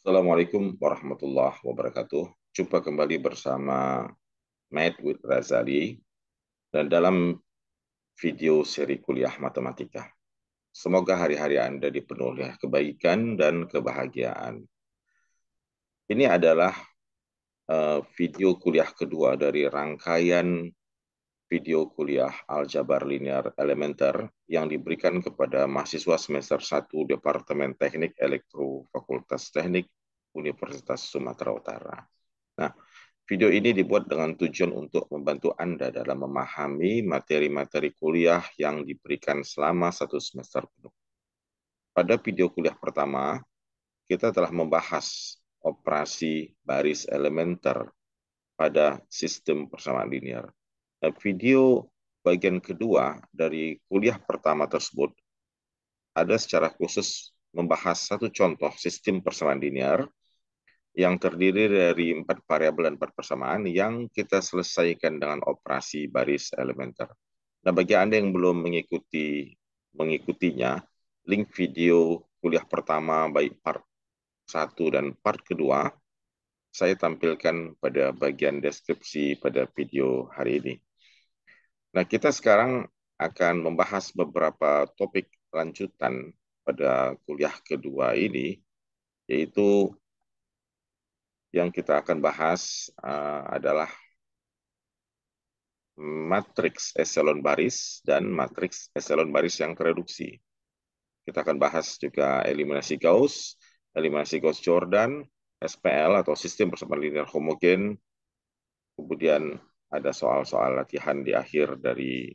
Assalamualaikum warahmatullahi wabarakatuh. Jumpa kembali bersama Math with Razali dan dalam video seri kuliah matematika. Semoga hari-hari Anda dipenuhi oleh kebaikan dan kebahagiaan. Ini adalah video kuliah kedua dari rangkaian video kuliah Aljabar Linear Elementer yang diberikan kepada mahasiswa semester 1 Departemen Teknik Elektro Fakultas Teknik Universitas Sumatera Utara. Nah, video ini dibuat dengan tujuan untuk membantu Anda dalam memahami materi-materi kuliah yang diberikan selama satu semester penuh. Pada video kuliah pertama, kita telah membahas operasi baris elementer pada sistem persamaan linear. Nah, video bagian kedua dari kuliah pertama tersebut ada secara khusus membahas satu contoh sistem persamaan linear yang terdiri dari 4 variabel dan 4 persamaan yang kita selesaikan dengan operasi baris elementer. Nah, bagi Anda yang belum mengikutinya, link video kuliah pertama baik part 1 dan part kedua saya tampilkan pada bagian deskripsi pada video hari ini. Nah, kita sekarang akan membahas beberapa topik lanjutan pada kuliah kedua ini, yaitu yang kita akan bahas adalah matriks eselon baris dan matriks eselon baris yang tereduksi. Kita akan bahas juga eliminasi Gauss-Jordan, SPL atau sistem persamaan linear homogen. Kemudian ada soal-soal latihan di akhir dari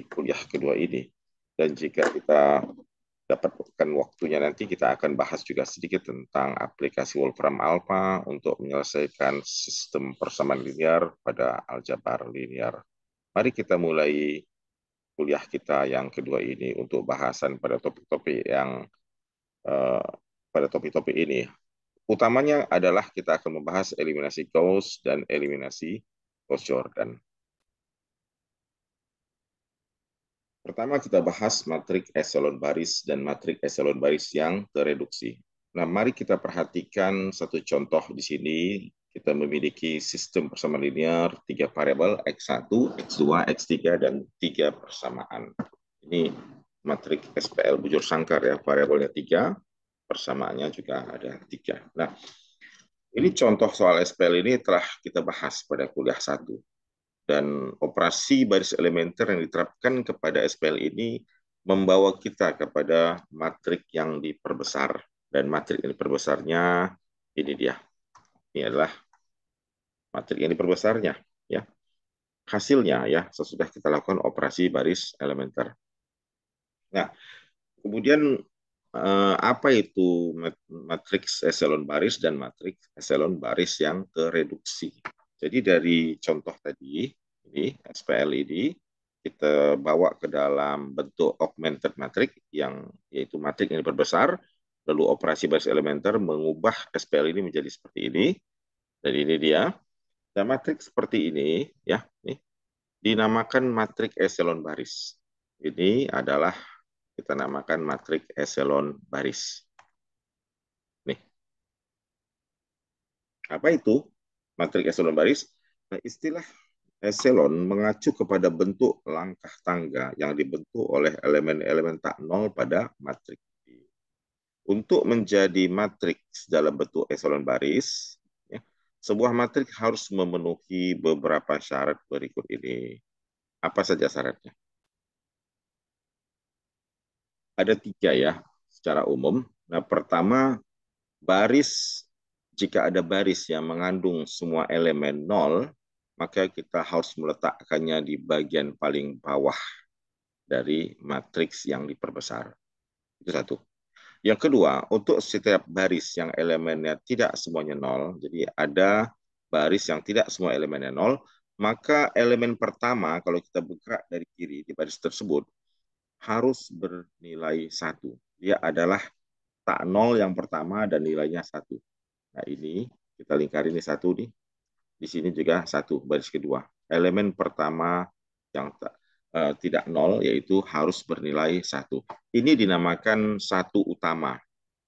kuliah kedua ini. Dan jika kita dapatkan waktunya nanti, kita akan bahas juga sedikit tentang aplikasi Wolfram Alpha untuk menyelesaikan sistem persamaan linear pada aljabar linear. Mari kita mulai kuliah kita yang kedua ini untuk bahasan pada topik-topik eh, ini. Utamanya adalah kita akan membahas eliminasi Gauss dan eliminasi Gauss-Jordan. Pertama kita bahas matrik eselon baris dan matrik eselon baris yang tereduksi. Nah, mari kita perhatikan satu contoh di sini. Kita memiliki sistem persamaan linear 3 variabel X1, X2, X3, dan 3 persamaan. Ini matrik SPL bujur sangkar ya, variabelnya 3, persamaannya juga ada 3. Nah, ini contoh soal SPL ini telah kita bahas pada kuliah 1. Dan operasi baris elementer yang diterapkan kepada SPL ini membawa kita kepada matrik yang diperbesar. Dan matrik yang diperbesarnya ini dia. Ini adalah matrik yang diperbesarnya. Ya. Hasilnya ya sesudah kita lakukan operasi baris elementer. Nah, kemudian apa itu matriks eselon baris dan matriks eselon baris yang tereduksi? Jadi dari contoh tadi, ini SPL ini kita bawa ke dalam bentuk augmented matrix yang yaitu matrik yang diperbesar, lalu operasi baris elementer mengubah SPL ini menjadi seperti ini. Dan ini dia. Dan matrik seperti ini ya, ini dinamakan matrik eselon baris. Ini adalah kita namakan matrik eselon baris. Nih. Apa itu matrik eselon baris? Nah, istilah eselon mengacu kepada bentuk langkah tangga yang dibentuk oleh elemen-elemen tak nol pada matriks. Untuk menjadi matriks dalam bentuk eselon baris, ya, sebuah matriks harus memenuhi beberapa syarat berikut ini. Apa saja syaratnya? Ada 3 ya, secara umum. Nah, pertama, jika ada baris yang mengandung semua elemen nol, maka kita harus meletakkannya di bagian paling bawah dari matriks yang diperbesar. Itu satu. Yang kedua, untuk setiap baris yang elemennya tidak semuanya nol, jadi ada baris yang tidak semua elemennya nol, maka elemen pertama kalau kita bergerak dari kiri di baris tersebut harus bernilai 1. Dia adalah tak nol yang pertama dan nilainya 1. Nah, ini kita lingkari ini 1 nih. Di sini juga 1 baris kedua. Elemen pertama yang tidak nol yaitu harus bernilai 1. Ini dinamakan 1 utama.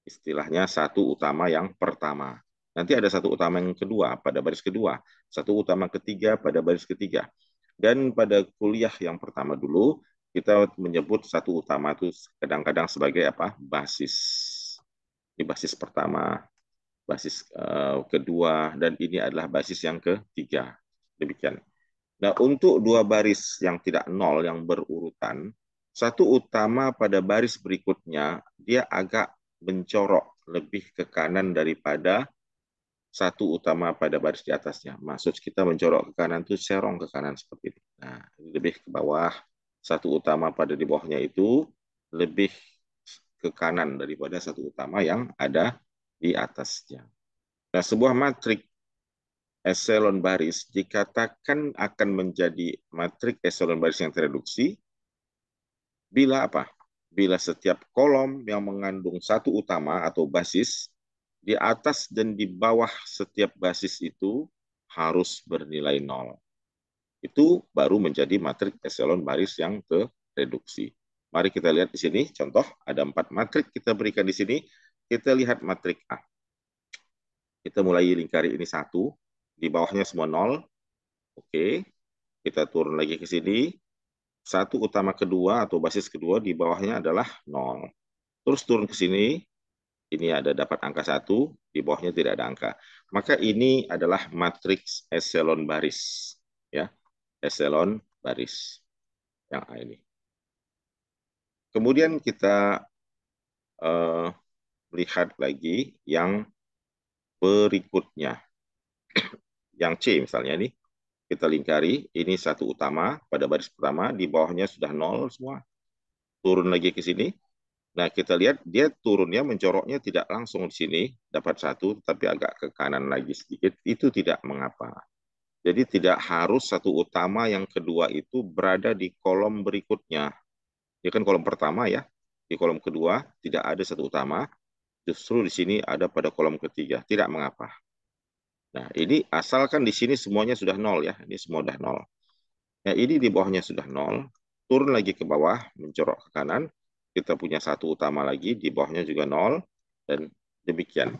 Istilahnya satu utama yang pertama. Nanti ada satu utama yang kedua pada baris kedua, satu utama ketiga pada baris ketiga. Dan pada kuliah yang pertama dulu, kita menyebut satu utama itu kadang-kadang sebagai apa? Basis. Ini basis pertama, basis kedua, dan ini adalah basis yang ketiga. Demikian. Nah, untuk dua baris yang tidak nol, yang berurutan, satu utama pada baris berikutnya, dia agak mencorok lebih ke kanan daripada satu utama pada baris di atasnya. Maksud kita mencorok ke kanan itu serong ke kanan seperti itu. Nah, lebih ke bawah. Satu utama pada di bawahnya itu lebih ke kanan daripada satu utama yang ada di atasnya. Nah, sebuah matrik eselon baris dikatakan akan menjadi matrik eselon baris yang tereduksi bila apa? Bila setiap kolom yang mengandung satu utama atau basis di atas dan di bawah setiap basis itu harus bernilai nol. Itu baru menjadi matrik eselon baris yang tereduksi. Mari kita lihat di sini contoh ada 4 matrik kita berikan di sini. Kita lihat matrik A. Kita mulai lingkari ini 1, di bawahnya semua nol. Oke, kita turun lagi ke sini. Satu utama kedua atau basis kedua di bawahnya adalah nol. Terus turun ke sini, ini ada dapat angka 1, di bawahnya tidak ada angka. Maka ini adalah matriks eselon baris. Ya, eselon baris yang A ini. Kemudian kita uh, lihat lagi yang berikutnya. Yang C misalnya ini, kita lingkari, ini satu utama pada baris pertama, di bawahnya sudah nol semua. Turun lagi ke sini. Nah, kita lihat dia turunnya, mencoroknya tidak langsung di sini, dapat 1, tapi agak ke kanan lagi sedikit. Itu tidak mengapa. Jadi tidak harus satu utama yang kedua itu berada di kolom berikutnya. Ini kan kolom pertama ya. Di kolom kedua tidak ada satu utama, justru di sini ada pada kolom ketiga. Tidak mengapa. Nah, ini asalkan di sini semuanya sudah nol ya. Ini semua sudah nol. Nah, ini di bawahnya sudah nol. Turun lagi ke bawah, mencorok ke kanan. Kita punya satu utama lagi, di bawahnya juga nol. Dan demikian.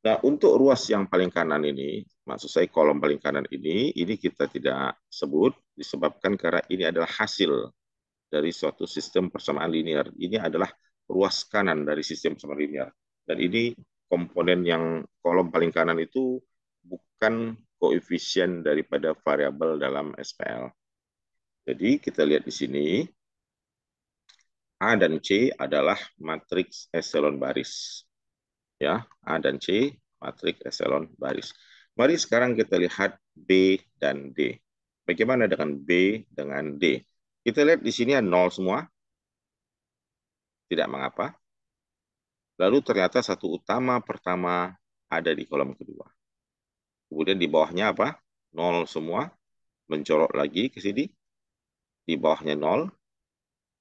Nah, untuk ruas yang paling kanan ini, maksud saya kolom paling kanan ini kita tidak sebut, disebabkan karena ini adalah hasil dari suatu sistem persamaan linear. Ini adalah ruas kanan dari sistem persamaan linear. Dan ini komponen yang kolom paling kanan itu bukan koefisien daripada variabel dalam SPL. Jadi kita lihat di sini, A dan C adalah matriks eselon baris. Ya, A dan C matriks eselon baris. Mari sekarang kita lihat B dan D. Bagaimana dengan B dengan D? Kita lihat di sini ada nol semua, tidak mengapa. Lalu ternyata satu utama pertama ada di kolom kedua. Kemudian di bawahnya apa? Nol semua, mencorok lagi ke sini, di bawahnya nol.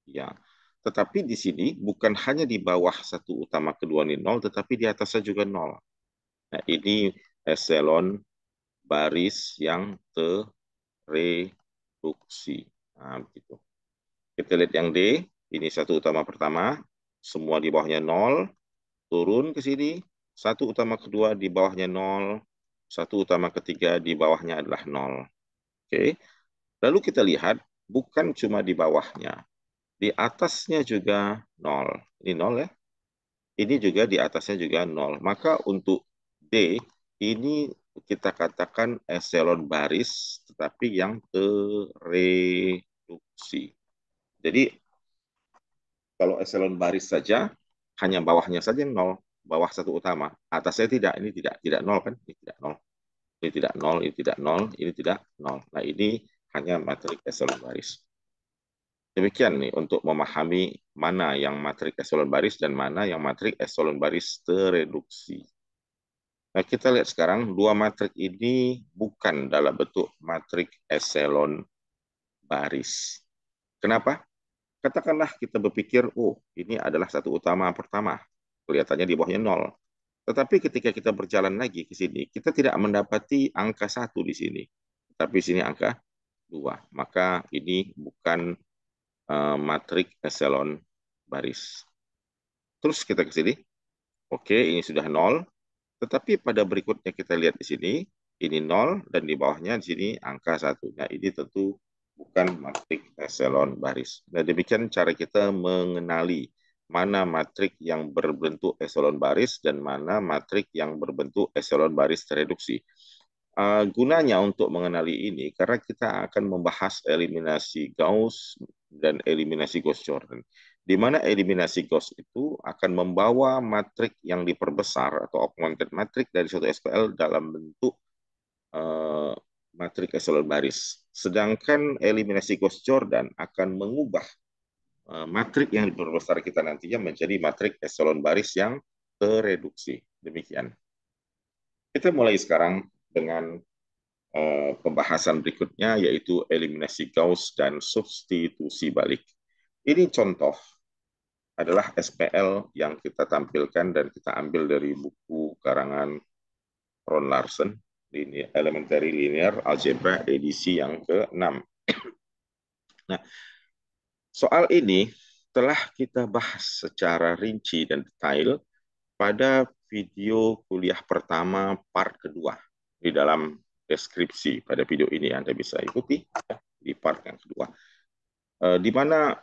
Ya, tetapi di sini bukan hanya di bawah satu utama kedua ini nol, tetapi di atasnya juga nol. Nah, ini eselon baris yang tereduksi. Nah, begitu. Kita lihat yang D, ini satu utama pertama, semua di bawahnya nol, turun ke sini, satu utama kedua di bawahnya nol, satu utama ketiga di bawahnya adalah nol. Oke. Lalu kita lihat, bukan cuma di bawahnya, di atasnya juga nol. Ini nol ya. Ini juga di atasnya juga nol. Maka untuk D, ini kita katakan eselon baris, tetapi yang tereduksi. Jadi kalau eselon baris saja, hanya bawahnya saja yang nol, bawah satu utama. Atasnya tidak, ini tidak nol kan? Ini tidak nol, ini tidak nol, ini tidak nol, ini tidak nol. Nah, ini hanya matrik eselon baris. Demikian nih untuk memahami mana yang matrik eselon baris dan mana yang matrik eselon baris tereduksi. Nah, kita lihat sekarang dua matrik ini bukan dalam bentuk matrik eselon baris. Kenapa? Katakanlah kita berpikir, oh ini adalah satu utama pertama. Kelihatannya di bawahnya nol. Tetapi ketika kita berjalan lagi ke sini, kita tidak mendapati angka 1 di sini. Tapi di sini angka 2. Maka ini bukan matrik eselon baris. Terus kita ke sini. Oke, ini sudah nol. Tetapi pada berikutnya kita lihat di sini, ini nol dan di bawahnya di sini angka 1. Nah, ini tentu bukan matrik eselon baris. Nah, demikian cara kita mengenali mana matrik yang berbentuk eselon baris dan mana matrik yang berbentuk eselon baris tereduksi. Gunanya untuk mengenali ini karena kita akan membahas eliminasi Gauss dan eliminasi Gauss-Jordan, di mana eliminasi Gauss itu akan membawa matrik yang diperbesar atau augmented matrik dari suatu SPL dalam bentuk uh, matrik eselon baris. Sedangkan eliminasi Gauss-Jordan akan mengubah matrik yang diperbesar kita nantinya menjadi matrik eselon baris yang tereduksi. Demikian. Kita mulai sekarang dengan pembahasan berikutnya, yaitu eliminasi Gauss dan substitusi balik. Ini contoh adalah SPL yang kita tampilkan dan kita ambil dari buku karangan Ron Larsen, Elementary Linear Algebra edisi yang ke-6. Nah, soal ini telah kita bahas secara rinci dan detail pada video kuliah pertama part kedua. Di dalam deskripsi pada video ini Anda bisa ikuti di part yang kedua. Di mana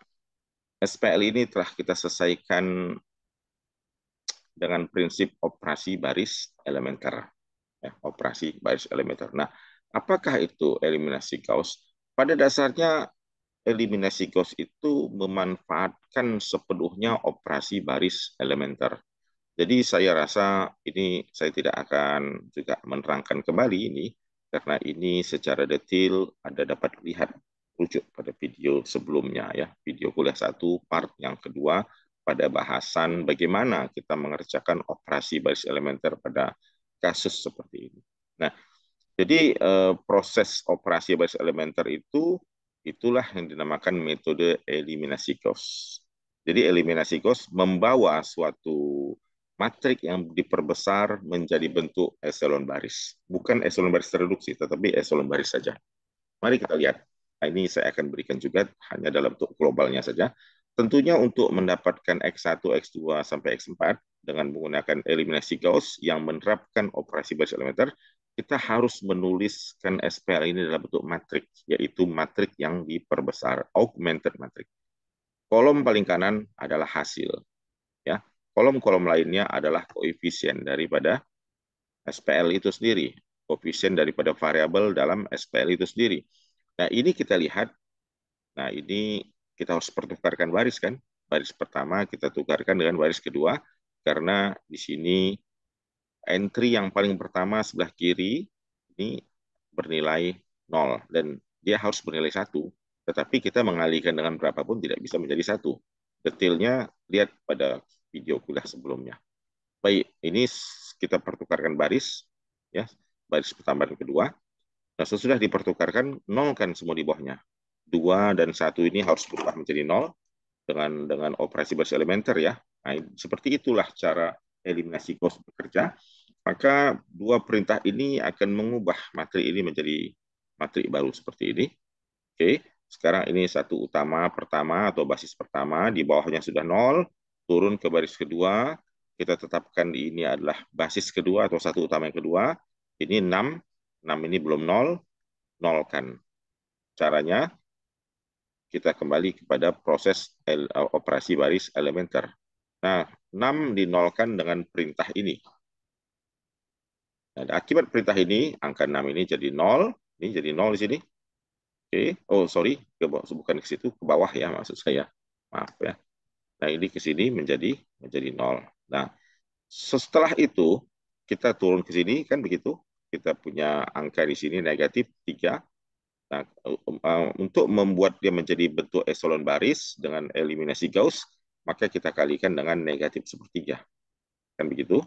SPL ini telah kita selesaikan dengan prinsip operasi baris elementer. Ya, operasi baris elementer. Nah, apakah itu eliminasi Gauss? Pada dasarnya, eliminasi Gauss itu memanfaatkan sepenuhnya operasi baris elementer. Jadi saya rasa ini saya tidak akan juga menerangkan kembali ini, karena ini secara detail Anda dapat lihat rujuk pada video sebelumnya ya, video kuliah 1 part yang kedua pada bahasan bagaimana kita mengerjakan operasi baris elementer pada kasus seperti ini. Nah, jadi proses operasi baris elementer itulah yang dinamakan metode eliminasi Gauss. Jadi eliminasi Gauss membawa suatu matrik yang diperbesar menjadi bentuk eselon baris. Bukan eselon baris tereduksi, tetapi eselon baris saja. Mari kita lihat. Nah, ini saya akan berikan juga hanya dalam bentuk globalnya saja. Tentunya untuk mendapatkan X1, X2, sampai X4 dengan menggunakan eliminasi Gauss yang menerapkan operasi baris elementer, kita harus menuliskan SPL ini dalam bentuk matrik, yaitu matrik yang diperbesar, augmented matrik. Kolom paling kanan adalah hasil. Ya, kolom-kolom lainnya adalah koefisien daripada SPL itu sendiri, koefisien daripada variabel dalam SPL itu sendiri. Nah, ini kita lihat. Nah, ini kita harus pertukarkan baris kan. Baris pertama kita tukarkan dengan baris kedua, karena di sini entry yang paling pertama sebelah kiri ini bernilai 0 dan dia harus bernilai 1. Tetapi kita mengalihkan dengan berapapun tidak bisa menjadi 1. Detailnya lihat pada video kuliah sebelumnya. Baik, ini kita pertukarkan baris ya, baris pertama dan kedua. Nah, sesudah dipertukarkan, 0 kan semua di bawahnya. 2 dan 1 ini harus berubah menjadi 0 dengan operasi baris elementer ya. Nah, seperti itulah cara eliminasi Gauss bekerja. Maka dua perintah ini akan mengubah matrik ini menjadi matrik baru seperti ini. Oke, sekarang ini satu utama pertama atau basis pertama, di bawahnya sudah 0, turun ke baris kedua, kita tetapkan ini adalah basis kedua atau satu utama yang kedua, ini 6, 6 ini belum 0, nolkan. Caranya, kita kembali kepada proses operasi baris elementer. Nah, 6 dinolkan dengan perintah ini. Nah, akibat perintah ini, angka 6 ini jadi 0, ini jadi 0 di sini. Oke, oh sorry, bukan ke situ, ke bawah ya maksud saya. Maaf ya. Nah, ini ke sini menjadi 0. Nah, setelah itu kita turun ke sini kan begitu. Kita punya angka di sini negatif 3. Nah, untuk membuat dia menjadi bentuk eselon baris dengan eliminasi Gauss, maka kita kalikan dengan negatif sepertiga. Kan begitu?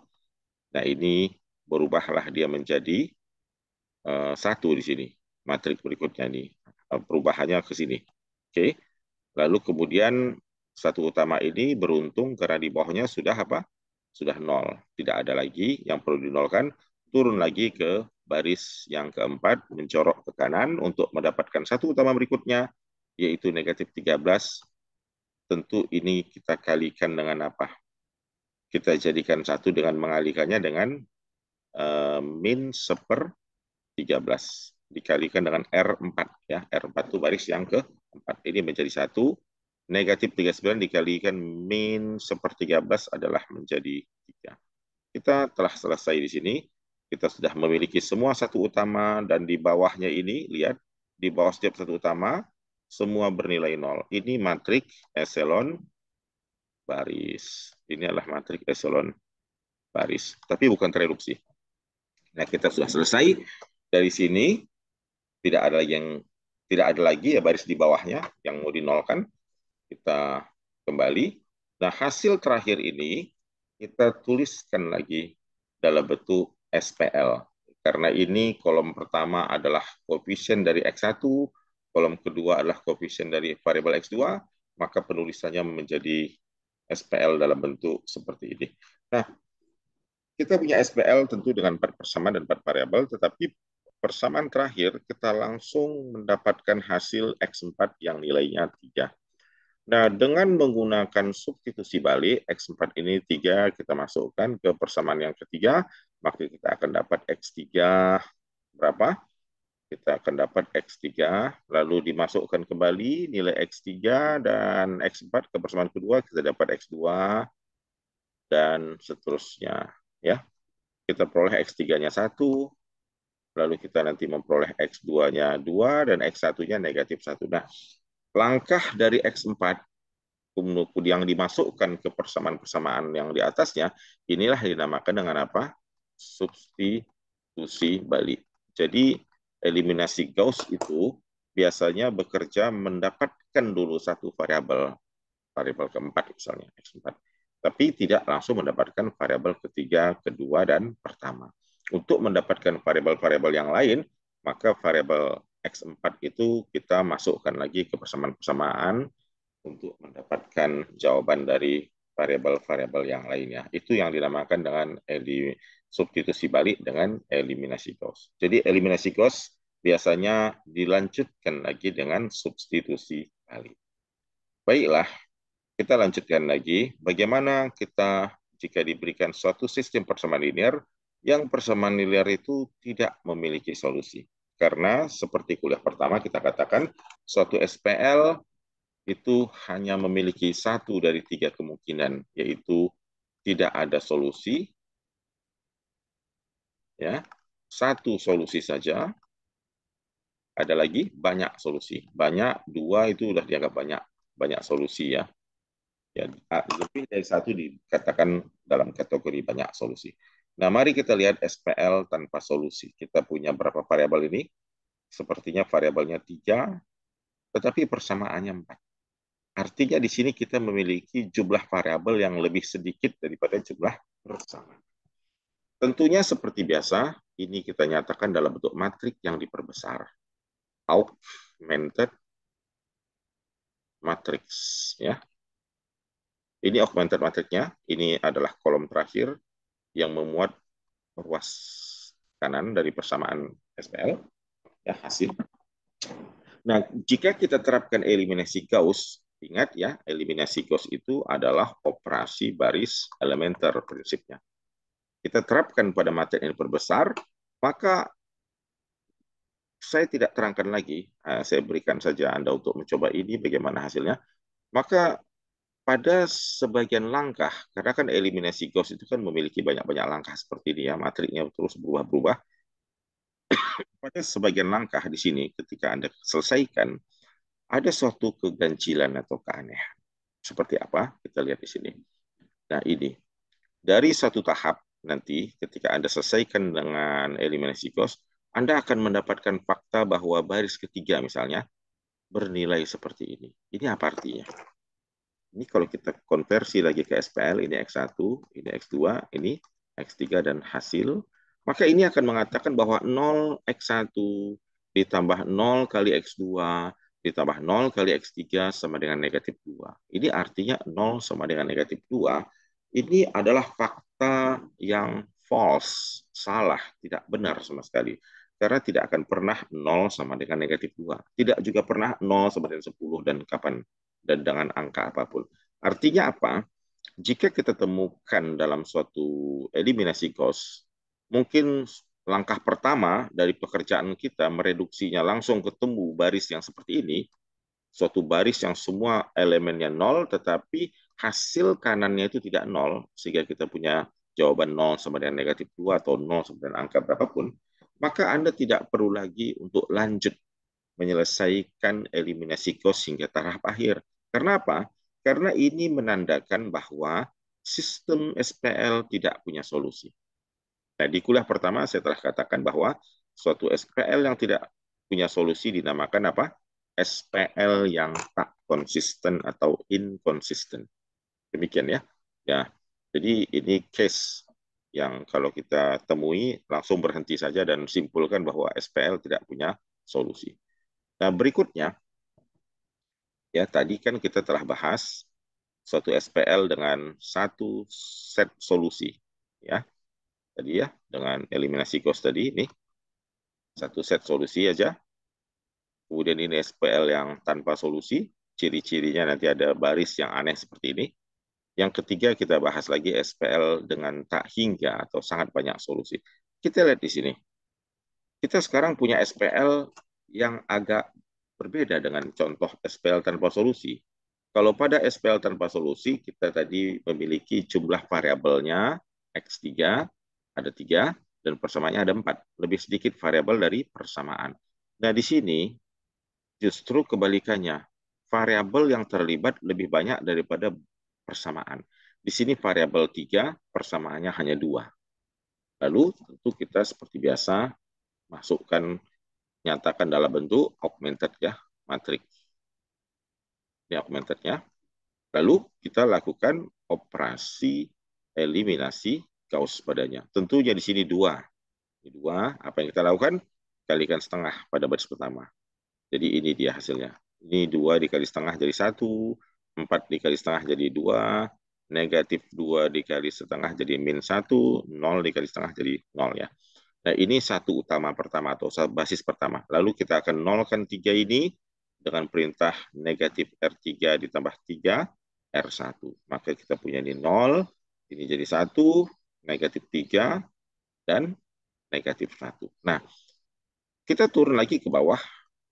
Nah, ini berubahlah dia menjadi 1 di sini. Matrik berikutnya ini. Perubahannya ke sini. Oke. Lalu kemudian satu utama ini beruntung karena di bawahnya sudah apa? Sudah 0. Tidak ada lagi yang perlu dinolkan. Turun lagi ke baris yang keempat, mencorok ke kanan untuk mendapatkan satu utama berikutnya, yaitu negatif 13. Tentu ini kita kalikan dengan apa? kita jadikan satu dengan mengalihkannya dengan min 1/13 dikalikan dengan R4 ya. R4 itu baris yang keempat. Ini menjadi 1. Negatif 39 dikalikan min 1/13 adalah menjadi 3. Kita telah selesai di sini. Kita sudah memiliki semua satu utama dan di bawahnya ini, lihat, di bawah setiap satu utama, semua bernilai 0. Ini matrik eselon baris. Ini adalah matrik eselon baris, tapi bukan reduksi. Nah, kita sudah selesai. Dari sini tidak ada lagi ya baris di bawahnya yang mau dinolkan. Kita kembali. Nah, hasil terakhir ini kita tuliskan lagi dalam bentuk SPL. Karena ini kolom pertama adalah koefisien dari X1, kolom kedua adalah koefisien dari variabel X2, maka penulisannya menjadi SPL dalam bentuk seperti ini. Nah, kita punya SPL tentu dengan 4 persamaan dan 4 variabel, tetapi persamaan terakhir kita langsung mendapatkan hasil X4 yang nilainya 3. Nah, dengan menggunakan substitusi balik, X4 ini 3 kita masukkan ke persamaan yang ketiga, maka kita akan dapat X3 berapa? Kita akan dapat X3, lalu dimasukkan kembali nilai X3 dan X4 ke persamaan kedua, kita dapat X2, dan seterusnya. Ya, kita peroleh X3-nya 1, lalu kita nanti memperoleh X2-nya 2, dan X1-nya negatif 1. Nah, langkah dari X4 yang dimasukkan ke persamaan-persamaan yang di atasnya, inilah yang dinamakan dengan apa? Substitusi balik. Jadi, eliminasi Gauss itu biasanya bekerja mendapatkan dulu satu variabel keempat misalnya, X4. Tapi tidak langsung mendapatkan variabel ketiga, kedua, dan pertama. Untuk mendapatkan variabel-variabel yang lain, maka variabel X4 itu kita masukkan lagi ke persamaan-persamaan untuk mendapatkan jawaban dari variabel-variabel yang lainnya. Itu yang dinamakan dengan substitusi balik dengan eliminasi Gauss. Jadi eliminasi Gauss biasanya dilanjutkan lagi dengan substitusi balik. Baiklah, kita lanjutkan lagi. Bagaimana kita jika diberikan suatu sistem persamaan linear yang persamaan linear itu tidak memiliki solusi. Karena seperti kuliah pertama kita katakan suatu SPL itu hanya memiliki satu dari 3 kemungkinan, yaitu tidak ada solusi, ya, satu solusi saja, ada lagi banyak solusi. Banyak, 2 itu sudah dianggap banyak solusi ya. Ya, lebih dari satu dikatakan dalam kategori banyak solusi. Nah, mari kita lihat SPL tanpa solusi. Kita punya berapa variabel ini? Sepertinya variabelnya 3, tetapi persamaannya 4. Artinya di sini kita memiliki jumlah variabel yang lebih sedikit daripada jumlah persamaan. Tentunya seperti biasa, ini kita nyatakan dalam bentuk matrik yang diperbesar. Augmented matrix, ya. Ini augmented matrixnya, ini adalah kolom terakhir yang memuat ruas kanan dari persamaan SPL, ya, hasil. Nah, jika kita terapkan eliminasi Gauss, ingat ya, eliminasi Gauss itu adalah operasi baris elementer prinsipnya. Kita terapkan pada materi yang diperbesar, maka saya tidak terangkan lagi, saya berikan saja Anda untuk mencoba ini bagaimana hasilnya. Maka pada sebagian langkah, karena kan eliminasi Gauss itu kan memiliki banyak-banyak langkah seperti ini ya, matriknya terus berubah-berubah. Pada sebagian langkah di sini, ketika Anda selesaikan, ada suatu keganjilan atau keanehan. Seperti apa? Kita lihat di sini. Nah, ini. Dari satu tahap, nanti ketika Anda selesaikan dengan eliminasi Gauss, Anda akan mendapatkan fakta bahwa baris ketiga misalnya bernilai seperti ini. Ini apa artinya? Ini kalau kita konversi lagi ke SPL, ini X1, ini X2, ini X3 dan hasil, maka ini akan mengatakan bahwa 0 X1 ditambah 0 kali X2 ditambah 0 kali X3 sama dengan negatif 2. Ini artinya 0 sama dengan negatif 2. Ini adalah fakta yang false, salah, tidak benar sama sekali. Karena tidak akan pernah 0 sama dengan negatif 2. Tidak juga pernah 0 sama dengan 10 dan kapan dan dengan angka apapun. Artinya apa? Jika kita temukan dalam suatu eliminasi cost, mungkin langkah pertama dari pekerjaan kita mereduksinya langsung ketemu baris yang seperti ini, suatu baris yang semua elemennya nol, tetapi hasil kanannya itu tidak nol, sehingga kita punya jawaban nol sama dengan negatif 2 atau nol sama dengan angka berapapun, maka Anda tidak perlu lagi untuk lanjut menyelesaikan eliminasi cost hingga tahap akhir. Karena apa? Karena ini menandakan bahwa sistem SPL tidak punya solusi. Nah, di kuliah pertama saya telah katakan bahwa suatu SPL yang tidak punya solusi dinamakan apa? SPL yang tak konsisten atau inconsistent. Demikian ya. Ya, jadi ini case yang kalau kita temui langsung berhenti saja dan simpulkan bahwa SPL tidak punya solusi. Nah, berikutnya ya tadi kan kita telah bahas suatu SPL dengan satu set solusi ya. Tadi ya dengan eliminasi cost tadi ini satu set solusi aja. Kemudian ini SPL yang tanpa solusi, ciri-cirinya nanti ada baris yang aneh seperti ini. Yang ketiga kita bahas lagi SPL dengan tak hingga atau sangat banyak solusi. Kita lihat di sini. Kita sekarang punya SPL yang agak berbeda dengan contoh SPL tanpa solusi. Kalau pada SPL tanpa solusi, kita tadi memiliki jumlah variabelnya X3, ada 3, dan persamaannya ada 4. Lebih sedikit variabel dari persamaan. Nah, di sini justru kebalikannya. Variabel yang terlibat lebih banyak daripada persamaan. Di sini variabel 3, persamaannya hanya 2. Lalu tentu kita seperti biasa masukkan, nyatakan dalam bentuk augmented ya, matriks. Ini augmentednya. Lalu kita lakukan operasi eliminasi Gauss padanya. Tentunya di sini 2. Ini 2, apa yang kita lakukan? Kalikan setengah pada baris pertama. Jadi ini dia hasilnya. Ini 2 dikali setengah jadi 1, 4 dikali setengah jadi 2, negatif 2 dikali setengah jadi min 1, 0 dikali setengah jadi 0 ya. Nah ini satu utama pertama atau basis pertama. Lalu kita akan nolkan 3 ini dengan perintah negatif R3 ditambah 3, R1. Maka kita punya ini 0, ini jadi 1, negatif 3, dan negatif 1. Nah, kita turun lagi ke bawah,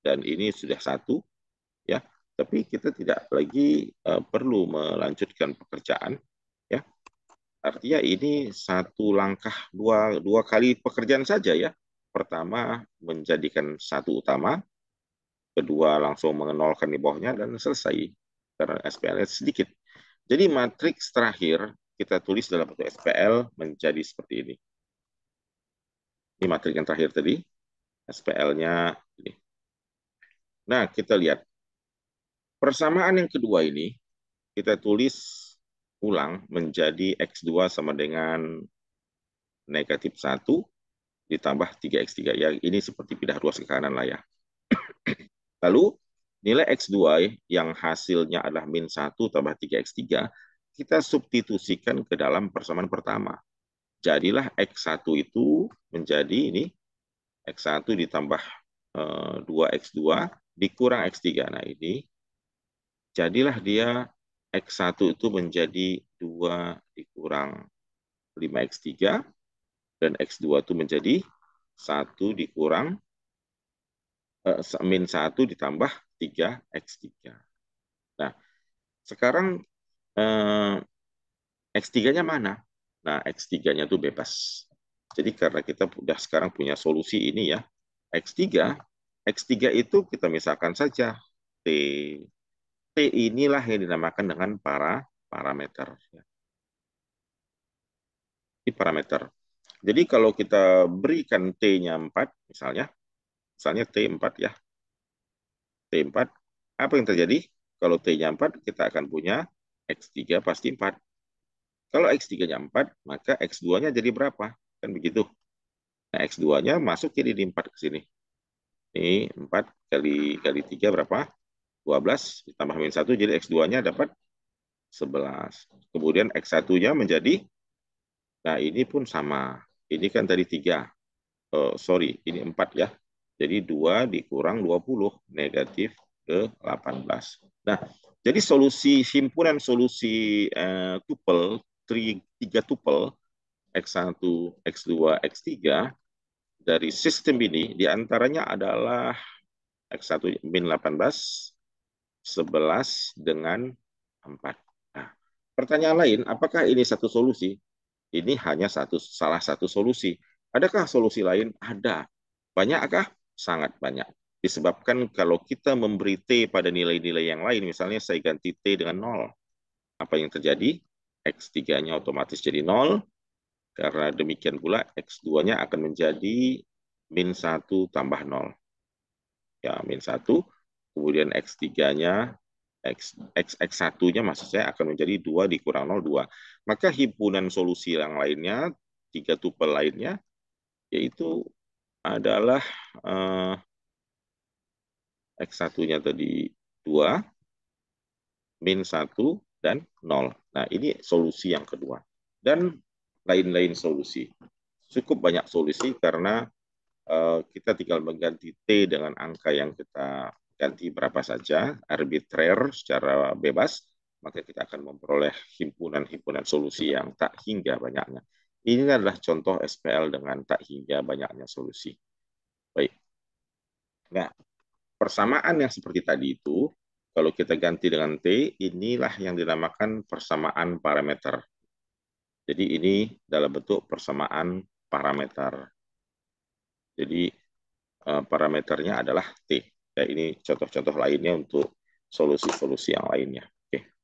dan ini sudah 1, ya. Tapi kita tidak lagi perlu melanjutkan pekerjaan, ya. Artinya ini satu langkah, dua kali pekerjaan saja ya. Pertama menjadikan satu utama, kedua langsung mengenolkan di bawahnya, dan selesai. Karena SPL sedikit. Jadi matriks terakhir kita tulis dalam bentuk SPL menjadi seperti ini. Ini matriks yang terakhir tadi, SPL-nya ini. Nah, kita lihat. Persamaan yang kedua ini, kita tulis ulang menjadi X2 sama dengan negatif 1 ditambah 3X3. Ya, ini seperti pindah ruas ke kanan lah ya. Lalu, nilai X2 yang hasilnya adalah min 1 tambah 3X3, kita substitusikan ke dalam persamaan pertama. Jadilah X1 itu menjadi ini, X1 ditambah 2X2 dikurang X3. Nah, ini jadilah dia X1 itu menjadi 2 dikurang 5X3, dan X2 itu menjadi 1 dikurang min 1 ditambah 3X3. Nah, sekarang X3-nya mana? Nah, X3-nya itu bebas. Jadi karena kita sudah sekarang punya solusi ini ya, X3, X3 itu kita misalkan saja T. T inilah yang dinamakan dengan parameter. Ini parameter. Jadi kalau kita berikan T-nya 4, misalnya T4 ya, T4, apa yang terjadi? Kalau T-nya 4, kita akan punya X3 pasti 4. Kalau X3-nya 4, maka X2-nya jadi berapa? Kan begitu. Nah, X2-nya masuk jadi di 4 ke sini. Ini 4 kali 3 berapa? 12 ditambah min 1, jadi X2-nya dapat 11. Kemudian X1-nya menjadi, nah ini pun sama. Ini kan tadi 3. Sorry, ini 4 ya. Jadi 2 dikurang 20, negatif ke 18. Nah, Jadi himpunan solusi tuple, tiga tuple, X1, X2, X3, dari sistem ini diantaranya adalah X1 min 18, 11 dengan 4. Nah, pertanyaan lain, apakah ini satu solusi? Ini hanya salah satu solusi. Adakah solusi lain? Ada. Banyakkah? Sangat banyak. Disebabkan kalau kita memberi T pada nilai-nilai yang lain, misalnya saya ganti T dengan 0, apa yang terjadi? X3-nya otomatis jadi 0, karena demikian pula X2-nya akan menjadi min 1 tambah 0. Ya, min 1, kemudian X3-nya, X1-nya maksud saya akan menjadi 2 dikurang 0, 2. Maka himpunan solusi yang lainnya, tiga tupel lainnya, yaitu adalah X1-nya tadi 2, min 1, dan 0. Nah, ini solusi yang kedua. Dan lain-lain solusi. Cukup banyak solusi karena kita tinggal mengganti T dengan angka yang kita ganti berapa saja, arbitrary secara bebas, maka kita akan memperoleh himpunan-himpunan solusi yang tak hingga banyaknya. Ini adalah contoh SPL dengan tak hingga banyaknya solusi. Baik. Nah, persamaan yang seperti tadi itu, kalau kita ganti dengan T, inilah yang dinamakan persamaan parameter. Jadi ini dalam bentuk persamaan parameter. Jadi parameternya adalah T. Ya, ini contoh-contoh lainnya untuk solusi-solusi yang lainnya. Oke.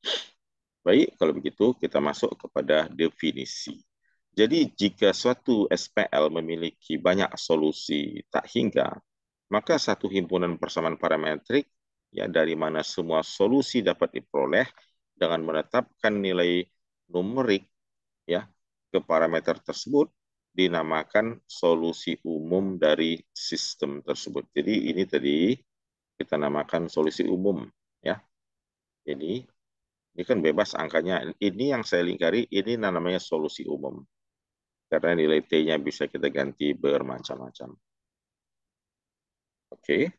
Baik, kalau begitu kita masuk kepada definisi. Jadi jika suatu SPL memiliki banyak solusi tak hingga, maka satu himpunan persamaan parametrik ya dari mana semua solusi dapat diperoleh dengan menetapkan nilai numerik ya ke parameter tersebut dinamakan solusi umum dari sistem tersebut. Jadi ini tadi kita namakan solusi umum ya. Ini kan bebas angkanya. Ini yang saya lingkari ini namanya solusi umum. Karena nilai T-nya bisa kita ganti bermacam-macam. Oke,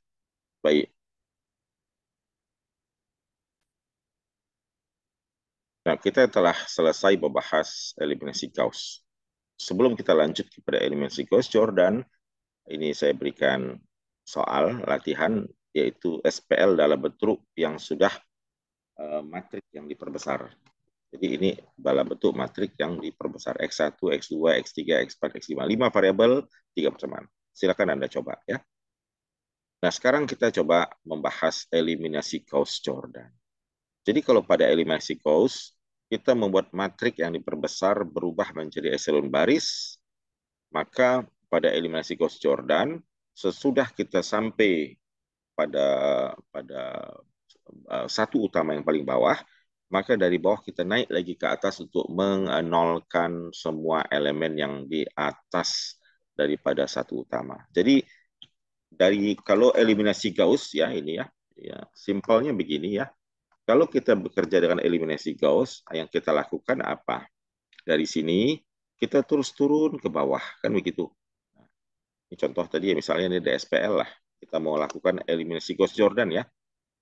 baik. Nah, kita telah selesai membahas eliminasi Gauss. Sebelum kita lanjut kepada eliminasi Gauss-Jordan, ini saya berikan soal latihan, yaitu SPL dalam bentuk yang sudah matrik yang diperbesar. Jadi ini dalam bentuk matrik yang diperbesar. X1, X2, X3, X4, X5. 5 variabel, 3 persamaan. Silakan Anda coba ya. Nah, sekarang kita coba membahas eliminasi Gauss-Jordan. Jadi kalau pada eliminasi Gauss, kita membuat matrik yang diperbesar berubah menjadi eselon baris, maka pada eliminasi Gauss-Jordan, sesudah kita sampai pada satu utama yang paling bawah, maka dari bawah kita naik lagi ke atas untuk menolkan semua elemen yang di atas daripada satu utama. Jadi kalau eliminasi Gauss ya ini ya simpelnya begini ya. Kalau kita bekerja dengan eliminasi Gauss, yang kita lakukan apa? Dari sini kita terus turun ke bawah, kan begitu. Ini contoh tadi ya, misalnya ini DSPL lah. Kita mau lakukan eliminasi Gauss-Jordan ya.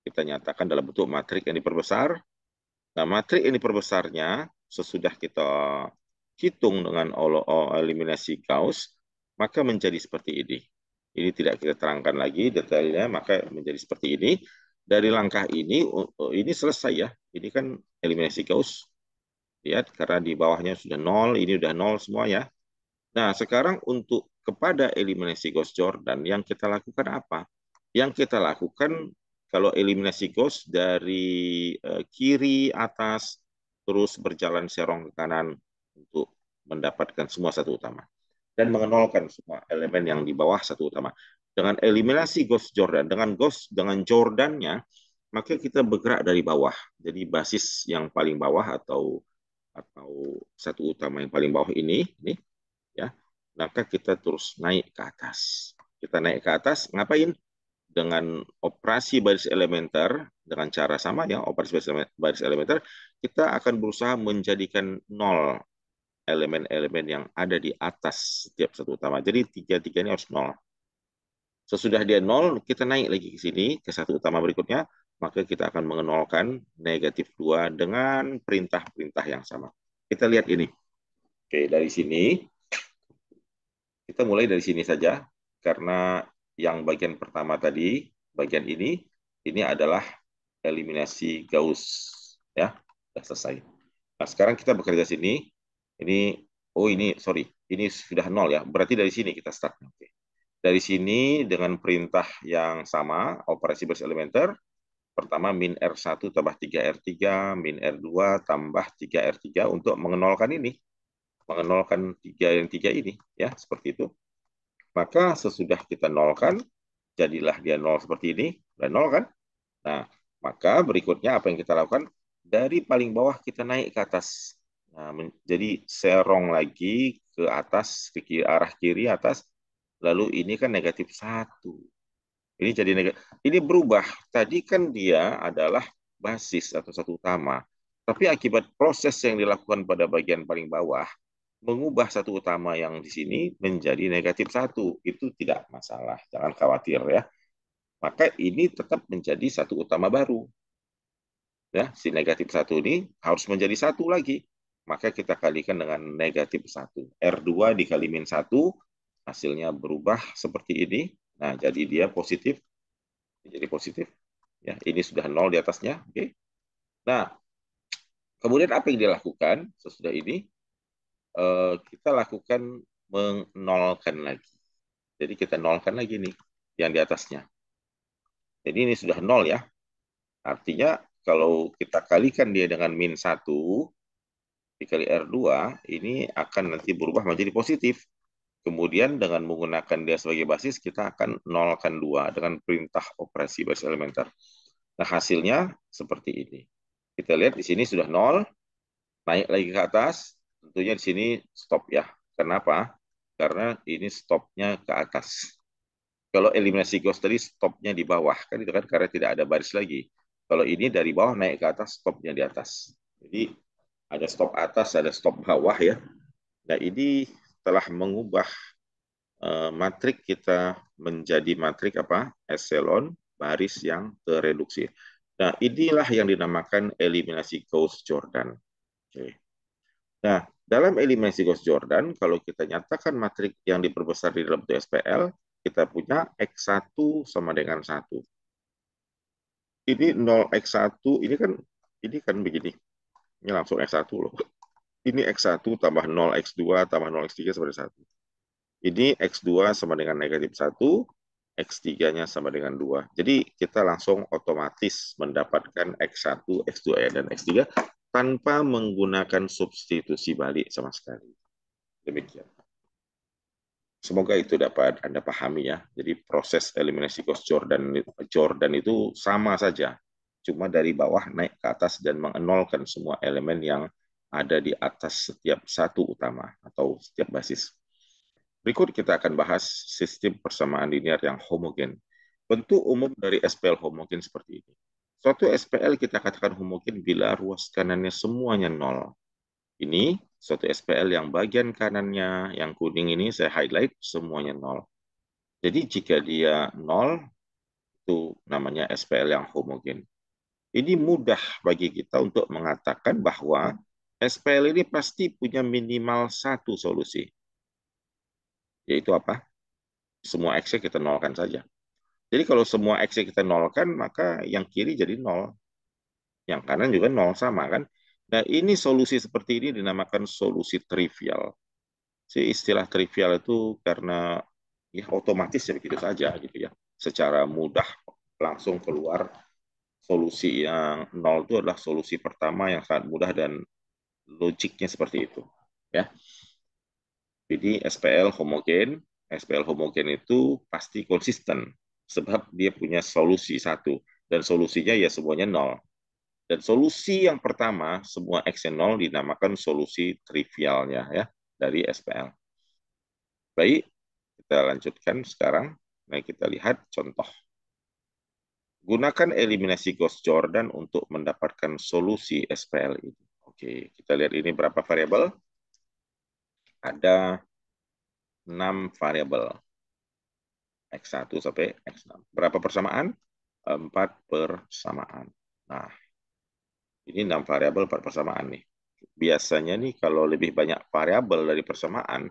Kita nyatakan dalam bentuk matrik yang diperbesar. Nah, matrik yang diperbesarnya sesudah kita hitung dengan eliminasi Gauss, maka menjadi seperti ini. Ini tidak kita terangkan lagi detailnya, maka menjadi seperti ini. Dari langkah ini selesai ya. Ini kan eliminasi Gauss. Lihat, karena di bawahnya sudah 0, ini sudah 0 semua ya. Nah, sekarang untuk kepada eliminasi Gauss-Jordan, yang kita lakukan apa? Yang kita lakukan kalau eliminasi Gauss dari kiri atas, terus berjalan serong ke kanan untuk mendapatkan semua satu utama. Dan mengenolkan semua elemen yang di bawah satu utama. Dengan eliminasi Gauss-Jordan, dengan Jordannya, maka kita bergerak dari bawah. Jadi basis yang paling bawah atau satu utama yang paling bawah ini ya, maka kita terus naik ke atas. Kita naik ke atas, ngapain? Dengan operasi baris elementer, dengan cara sama ya, operasi baris elementer, kita akan berusaha menjadikan nol elemen-elemen yang ada di atas setiap satu utama. Jadi tiga-tiganya harus nol. Sesudah dia nol, kita naik lagi ke sini, ke satu utama berikutnya, maka kita akan mengenolkan negatif 2 dengan perintah-perintah yang sama. Kita lihat ini. Oke, dari sini, kita mulai dari sini saja, karena yang bagian pertama tadi, bagian ini adalah eliminasi Gauss. Ya, sudah selesai. Nah, sekarang kita bekerja sini. Ini, oh ini, sorry, ini sudah nol ya. Berarti dari sini kita start. Oke. Dari sini dengan perintah yang sama, operasi baris elementer, pertama min R1 tambah 3R3, min R2 tambah 3R3 untuk mengenolkan ini. Mengenolkan 3 yang 3 ini. Ya, seperti itu. Maka sesudah kita nolkan, jadilah dia nol seperti ini. Dan nol kan? Nah, maka berikutnya apa yang kita lakukan? Dari paling bawah kita naik ke atas. Nah, jadi serong lagi ke atas, ke kiri, arah kiri atas. Lalu ini kan negatif 1. Ini jadi negatif. Ini berubah. Tadi kan dia adalah basis atau satu utama. Tapi akibat proses yang dilakukan pada bagian paling bawah, mengubah satu utama yang di sini menjadi negatif 1. Itu tidak masalah. Jangan khawatir ya. Maka ini tetap menjadi satu utama baru. Ya, si negatif 1 ini harus menjadi 1 lagi. Maka kita kalikan dengan negatif 1. R2 dikali min 1, hasilnya berubah seperti ini. Nah, jadi dia positif. Jadi positif. Ya, ini sudah nol di atasnya. Oke. Nah, kemudian apa yang dia lakukan sesudah ini? Kita lakukan menolkan lagi. Jadi kita nolkan lagi nih yang di atasnya. Jadi ini sudah nol ya. Artinya kalau kita kalikan dia dengan min 1 dikali R2, ini akan nanti berubah menjadi positif. Kemudian dengan menggunakan dia sebagai basis, kita akan nolkan 2 dengan perintah operasi basis elementer. Nah, hasilnya seperti ini. Kita lihat di sini sudah nol, naik lagi ke atas, tentunya di sini stop ya. Kenapa? Karena ini stopnya ke atas. Kalau eliminasi ghost tadi stopnya di bawah, kan itu kan karena tidak ada baris lagi. Kalau ini dari bawah naik ke atas, stopnya di atas. Jadi ada stop atas, ada stop bawah ya. Nah ini telah mengubah matrik kita menjadi matrik apa? Echelon baris yang tereduksi. Nah inilah yang dinamakan eliminasi Gauss-Jordan. Oke. Nah, dalam eliminasi Gauss-Jordan, kalau kita nyatakan matrik yang diperbesar di dalam bentuk SPL, kita punya X1 sama dengan 1. Ini 0x1, ini kan begini. Ini langsung X1 loh. Ini X1 tambah 0x2 tambah 0x3 sama dengan 1. Ini X2 sama dengan negatif 1, X3-nya sama dengan 2. Jadi kita langsung otomatis mendapatkan X1, X2, dan X3 tanpa menggunakan substitusi balik sama sekali. Demikian. Semoga itu dapat Anda pahami ya. Jadi proses eliminasi Gauss-Jordan itu sama saja. Cuma dari bawah naik ke atas dan mengenolkan semua elemen yang ada di atas setiap satu utama atau setiap basis. Berikut kita akan bahas sistem persamaan linear yang homogen. Bentuk umum dari SPL homogen seperti ini. Suatu SPL kita katakan homogen bila ruas kanannya semuanya nol. Ini suatu SPL yang bagian kanannya yang kuning ini saya highlight semuanya nol. Jadi jika dia nol, itu namanya SPL yang homogen. Ini mudah bagi kita untuk mengatakan bahwa SPL ini pasti punya minimal satu solusi. Yaitu apa? Semua X kita nolkan saja. Jadi kalau semua X kita nolkan, maka yang kiri jadi nol. Yang kanan juga nol sama kan? Nah ini solusi seperti ini dinamakan solusi trivial. Si istilah trivial itu karena ya otomatis ya begitu saja gitu ya. Secara mudah langsung keluar solusi yang nol itu adalah solusi pertama yang sangat mudah dan logiknya seperti itu. Ya. Jadi SPL homogen itu pasti konsisten sebab dia punya solusi satu dan solusinya ya semuanya nol. Dan solusi yang pertama semua X yang nol dinamakan solusi trivialnya ya dari SPL. Baik, kita lanjutkan sekarang. Mari kita lihat contoh. Gunakan eliminasi Gauss-Jordan untuk mendapatkan solusi SPL ini. Oke, kita lihat ini berapa variabel? Ada 6 variabel. X1 sampai X6. Berapa persamaan? 4 persamaan. Nah, ini 6 variabel 4 persamaan nih. Biasanya nih kalau lebih banyak variabel dari persamaan,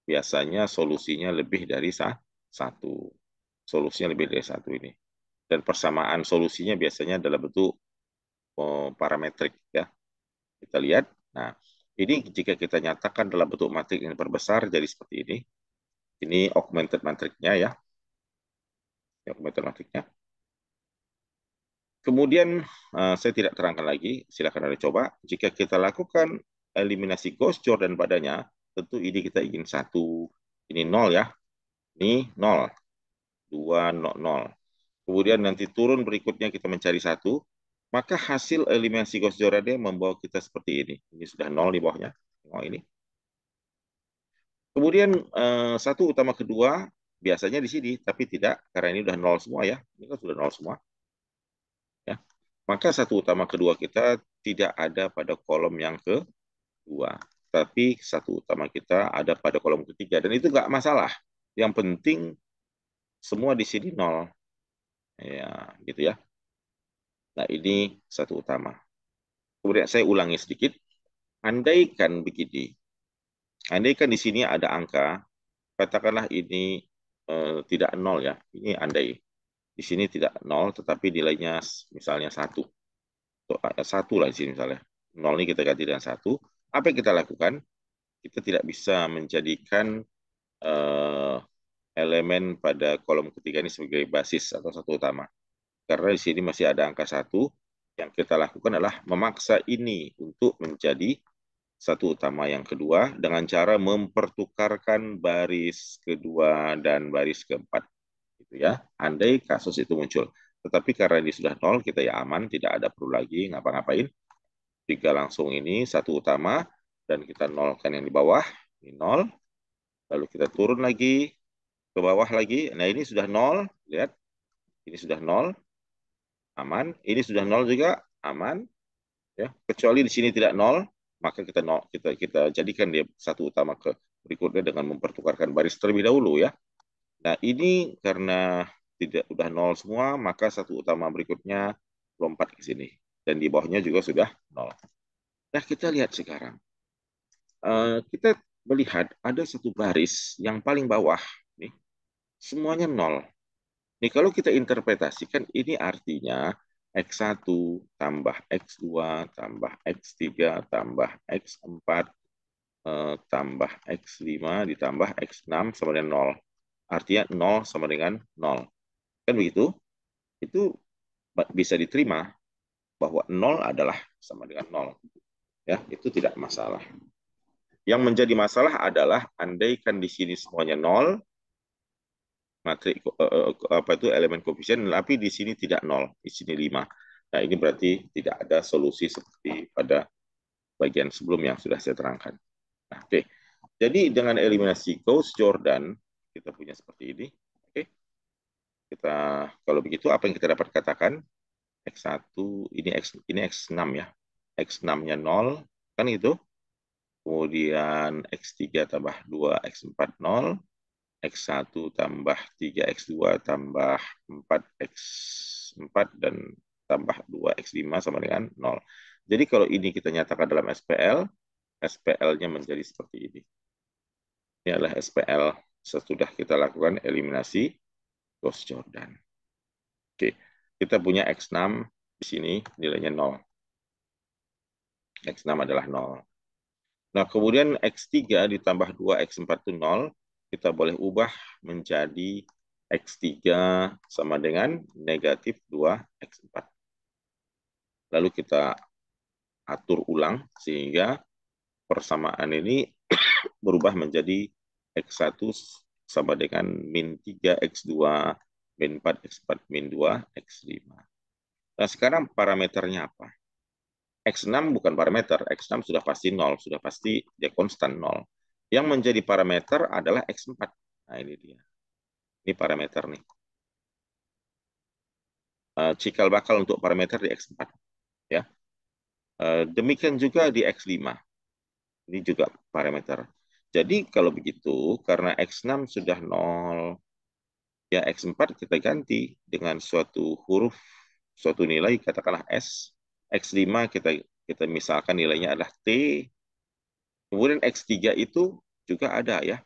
biasanya solusinya lebih dari satu. Solusinya lebih dari satu ini. Dan persamaan solusinya biasanya dalam bentuk parametrik ya. Kita lihat. Nah, ini jika kita nyatakan dalam bentuk matrik yang diperbesar jadi seperti ini. Ini augmented matriknya ya. Augmented matriknya. Kemudian saya tidak terangkan lagi, silakan Anda coba. Jika kita lakukan eliminasi Gauss-Jordan padanya, tentu ini kita ingin satu, ini nol ya, ini nol, dua nol. Kemudian nanti turun berikutnya kita mencari satu, maka hasil eliminasi Gauss-Jordan membawa kita seperti ini. Ini sudah nol di bawahnya, oh ini. Kemudian satu utama kedua biasanya di sini, tapi tidak karena ini sudah nol semua ya, ini kan sudah nol semua. Ya. Maka satu utama kedua kita tidak ada pada kolom yang kedua, tapi satu utama kita ada pada kolom ketiga, dan itu nggak masalah. Yang penting semua di sini nol, ya gitu ya. Nah ini satu utama. Kemudian saya ulangi sedikit. Andaikan begini, andaikan di sini ada angka, katakanlah ini tidak nol ya, ini andai. Di sini tidak nol, tetapi nilainya misalnya satu. Satu lah di sini misalnya. Nol ini kita ganti dengan satu. Apa yang kita lakukan? Kita tidak bisa menjadikan eh, elemen pada kolom ketiga ini sebagai basis atau satu utama. Karena di sini masih ada angka satu. Yang kita lakukan adalah memaksa ini untuk menjadi satu utama yang kedua dengan cara mempertukarkan baris kedua dan baris keempat. Gitu ya. Andai kasus itu muncul. Tetapi karena ini sudah nol, kita ya aman, tidak ada perlu lagi ngapa-ngapain. Jika langsung ini satu utama, dan kita nolkan yang di bawah, ini nol. Lalu kita turun lagi, ke bawah lagi. Nah ini sudah nol, lihat. Ini sudah nol, aman. Ini sudah nol juga, aman. Ya, kecuali di sini tidak nol, maka kita nol, kita jadikan dia satu utama ke berikutnya dengan mempertukarkan baris terlebih dahulu ya. Nah ini karena tidak udah nol semua, maka satu utama berikutnya lompat ke sini, dan di bawahnya juga sudah nol. Nah kita lihat sekarang, kita melihat ada satu baris yang paling bawah nih, semuanya nol. Nih kalau kita interpretasikan ini artinya X1 tambah X2 tambah X3 tambah X4 tambah X5 ditambah X6 sama dengan nol. Artinya nol sama dengan nol. Kan begitu? Itu bisa diterima bahwa nol adalah sama dengan nol. Ya, itu tidak masalah. Yang menjadi masalah adalah andaikan di sini semuanya nol, matrik apa itu elemen koefisien, tapi di sini tidak nol, di sini 5. Nah, ini berarti tidak ada solusi seperti pada bagian sebelum yang sudah saya terangkan. Nah, oke. Jadi dengan eliminasi Gauss-Jordan kita punya seperti ini. Oke. Kita kalau begitu apa yang kita dapat katakan? X1 ini X6 ya. X6-nya 0 kan itu. Kemudian X3 tambah 2 X4 0. X1 tambah 3 X2 tambah 4 X4 dan tambah 2 X5 sama dengan 0. Jadi kalau ini kita nyatakan dalam SPL, SPL-nya menjadi seperti ini. Ini adalah SPL sesudah kita lakukan eliminasi Gauss-Jordan. Oke, kita punya X6 di sini nilainya 0. X6 adalah 0. Nah, kemudian X3 ditambah 2 X4 itu 0, kita boleh ubah menjadi X3 sama dengan negatif 2 X4. Lalu kita atur ulang sehingga persamaan ini berubah menjadi X1 sama dengan min 3 X2, min 4 X4, min 2 X5. Nah, sekarang parameternya apa? X6 bukan parameter, X6 sudah pasti 0, sudah pasti dia konstan 0. Yang menjadi parameter adalah X4. Nah, ini dia. Ini parameter nih. Cikal bakal untuk parameter di X4. Ya. Demikian juga di X5. Ini juga parameter. Jadi kalau begitu, karena X6 sudah 0, ya X4 kita ganti dengan suatu nilai, katakanlah S. X5 kita misalkan nilainya adalah T. Kemudian X3 itu juga ada ya.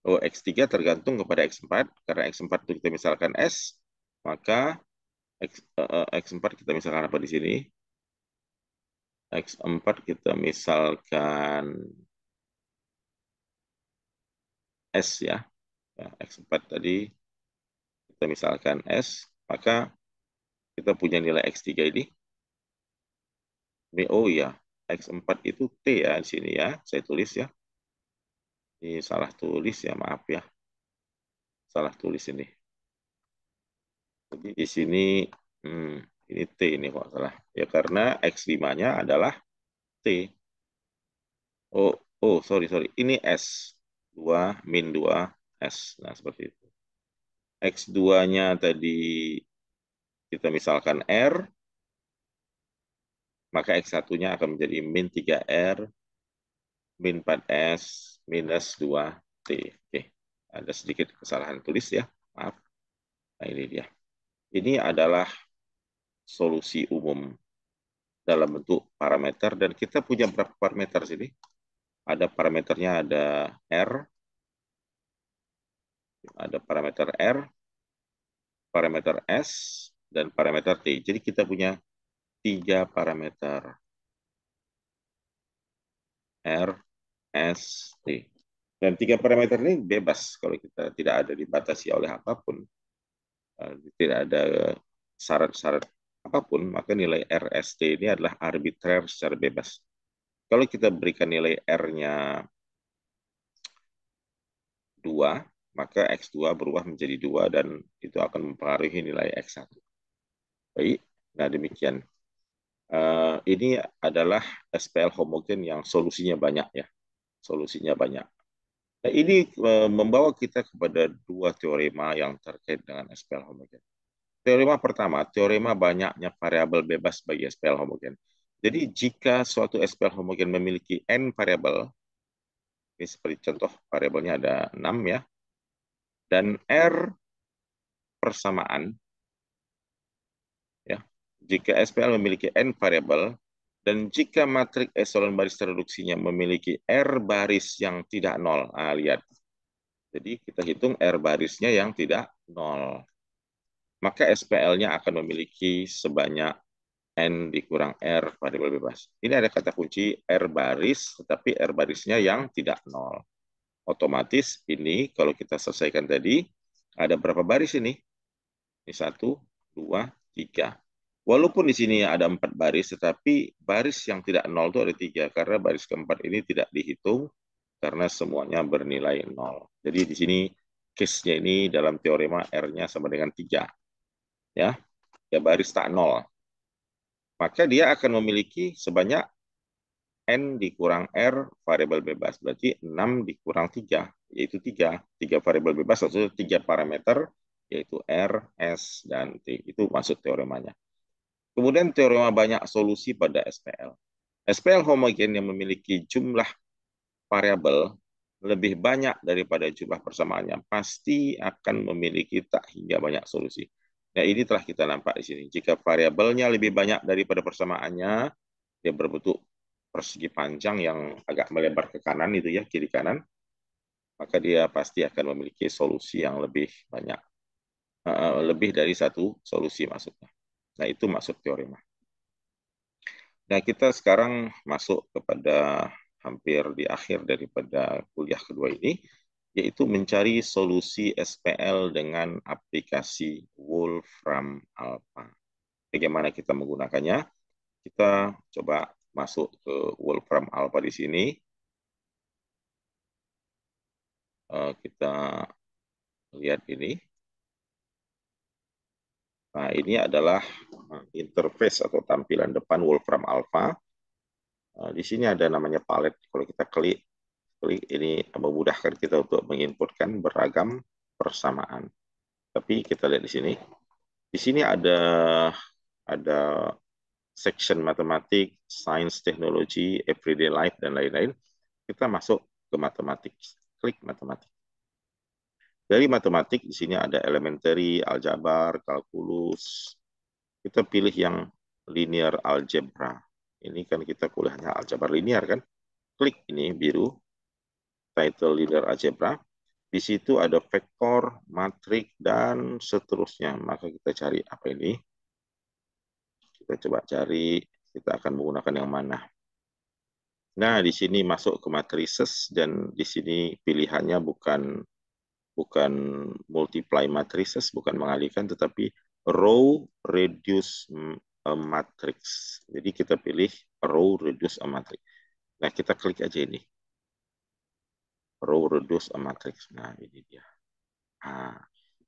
Oh, X3 tergantung kepada X4. Karena X4 itu kita misalkan S, maka X4 kita misalkan apa di sini? X4 kita misalkan S ya. Ya, X4 tadi kita misalkan S, maka kita punya nilai X3 ini. Oh ya, X4 itu T ya di sini ya. Saya tulis ya. Ini salah tulis ya, maaf ya. Salah tulis ini. Jadi di sini hmm, ini T ini kok salah. Ya karena X5-nya adalah T. Oh, oh sorry. Ini S. 2 min 2 S. Nah, seperti itu. X2-nya tadi kita misalkan R, maka X1-nya akan menjadi min 3R, min 4S, minus 2T. Oke, ada sedikit kesalahan tulis ya. Maaf. Nah, ini dia. Ini adalah solusi umum dalam bentuk parameter, dan kita punya berapa parameter sini? Ada parameternya, ada parameter R, parameter S, dan parameter T. Jadi kita punya 3 parameter R, S, T. Dan 3 parameter ini bebas kalau kita tidak ada dibatasi oleh apapun, tidak ada syarat-syarat apapun, maka nilai RST ini adalah arbitrer secara bebas. Kalau kita berikan nilai R-nya 2, maka X2 berubah menjadi 2 dan itu akan mempengaruhi nilai X1. Baik, nah demikian. Ini adalah SPL homogen yang solusinya banyak ya, solusinya banyak. Nah, ini membawa kita kepada 2 teorema yang terkait dengan SPL homogen. Teorema pertama, teorema banyaknya variabel bebas bagi SPL homogen. Jadi jika suatu SPL homogen memiliki n variabel, ini seperti contoh variabelnya ada 6 ya, dan R persamaan, ya. Jika SPL memiliki n variabel, dan jika matrik eselon baris reduksinya memiliki R baris yang tidak nol. Nah, lihat. Jadi kita hitung R barisnya yang tidak nol. Maka SPL-nya akan memiliki sebanyak N dikurang R variabel bebas. Ini ada kata kunci R baris, tetapi R barisnya yang tidak nol. Otomatis ini kalau kita selesaikan tadi, ada berapa baris ini? Ini 1, 2, 3. Walaupun di sini ada 4 baris, tetapi baris yang tidak nol itu ada 3, karena baris keempat ini tidak dihitung, karena semuanya bernilai nol. Jadi di sini case-nya ini dalam teorema R-nya sama dengan 3. Ya, baris tak nol. Maka dia akan memiliki sebanyak N dikurang R variabel bebas. Berarti 6 dikurang 3, yaitu 3. 3 variabel bebas, maksudnya 3 parameter, yaitu R, S, dan T. Itu maksud teoremanya. Kemudian teorema banyak solusi pada SPL. SPL homogen yang memiliki jumlah variabel lebih banyak daripada jumlah persamaannya, pasti akan memiliki tak hingga banyak solusi. Nah, ini telah kita nampak di sini. Jika variabelnya lebih banyak daripada persamaannya, dia berbentuk persegi panjang yang agak melebar ke kanan itu ya, kiri kanan, maka dia pasti akan memiliki solusi yang lebih banyak, lebih dari satu solusi maksudnya. Nah, itu maksud teorema. Nah, kita sekarang masuk kepada hampir di akhir daripada kuliah kedua ini, yaitu mencari solusi SPL dengan aplikasi Wolfram Alpha. Bagaimana kita menggunakannya? Kita coba masuk ke Wolfram Alpha di sini. Kita lihat ini. Nah, ini adalah interface atau tampilan depan Wolfram Alpha. Di sini ada namanya palette. Kalau kita klik ini memudahkan kita untuk menginputkan beragam persamaan. Tapi kita lihat di sini. Di sini ada section matematik, science, teknologi, everyday life, dan lain-lain. Kita masuk ke matematik. Klik matematik. Dari matematik di sini ada elementary, aljabar, kalkulus. Kita pilih yang linear algebra. Ini kan kita kuliahnya aljabar linear kan. Klik ini biru, title linear algebra. Di situ ada vektor, matrik, dan seterusnya. Maka kita cari apa ini. Kita coba cari, kita akan menggunakan yang mana. Nah, di sini masuk ke matrices dan di sini pilihannya bukan multiply matrices, bukan mengalihkan, tetapi row reduce matrix. Jadi kita pilih row reduce a matrix. Nah, kita klik aja ini, row reduce a matrix. Nah, ini dia. Nah,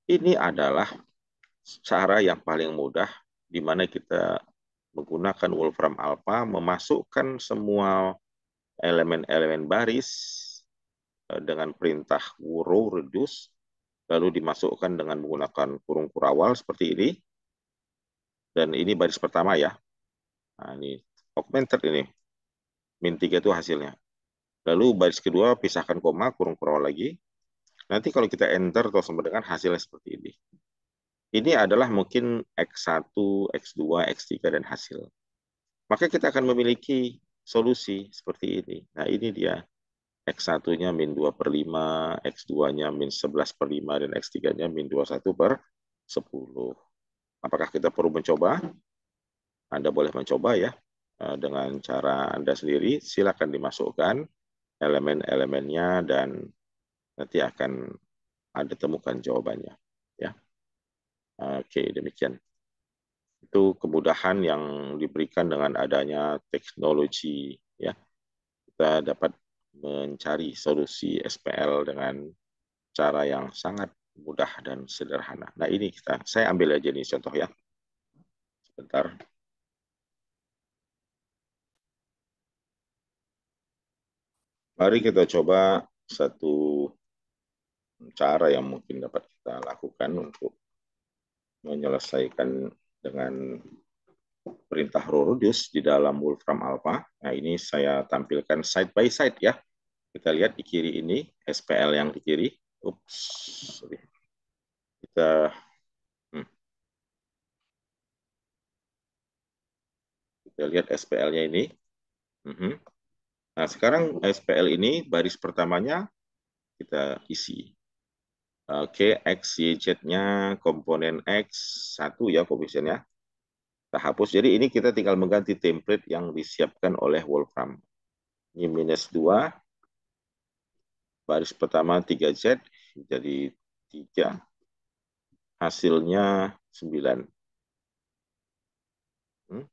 ini adalah cara yang paling mudah di mana kita menggunakan Wolfram Alpha memasukkan semua elemen-elemen baris dengan perintah row reduce lalu dimasukkan dengan menggunakan kurung kurawal seperti ini. Dan ini baris pertama ya. Nah, ini augmented ini. Min 3 itu hasilnya. Lalu baris kedua pisahkan koma, kurung kurawal lagi. Nanti kalau kita enter atau sama dengan hasilnya seperti ini. Ini adalah mungkin X1, X2, X3, dan hasil. Maka kita akan memiliki solusi seperti ini. Nah, ini dia. X1-nya min 2 per 5, X2-nya min 11 per 5, dan X3-nya min 21 per 10. Apakah kita perlu mencoba? Anda boleh mencoba ya dengan cara Anda sendiri. Silakan dimasukkan elemen-elemennya dan nanti akan Anda temukan jawabannya. Ya, oke demikian. Itu kemudahan yang diberikan dengan adanya teknologi. Ya, kita dapat mencari solusi SPL dengan cara yang sangat mudah dan sederhana. Nah ini saya ambil aja nih contoh ya. Sebentar. Mari kita coba satu cara yang mungkin dapat kita lakukan untuk menyelesaikan dengan perintah Rorodius di dalam Wolfram Alpha. Nah, ini saya tampilkan side by side ya. Kita lihat di kiri ini, SPL yang di kiri. Ups, sorry. Kita, hmm, kita lihat SPL-nya ini. Mhm. Nah, sekarang SPL ini baris pertamanya kita isi. Oke, X, Y, Z-nya komponen X, satu ya koefisiennya. Kita hapus. Jadi ini kita tinggal mengganti template yang disiapkan oleh Wolfram. Ini minus 2, baris pertama 3Z, jadi 3. Hasilnya 9. Hmm?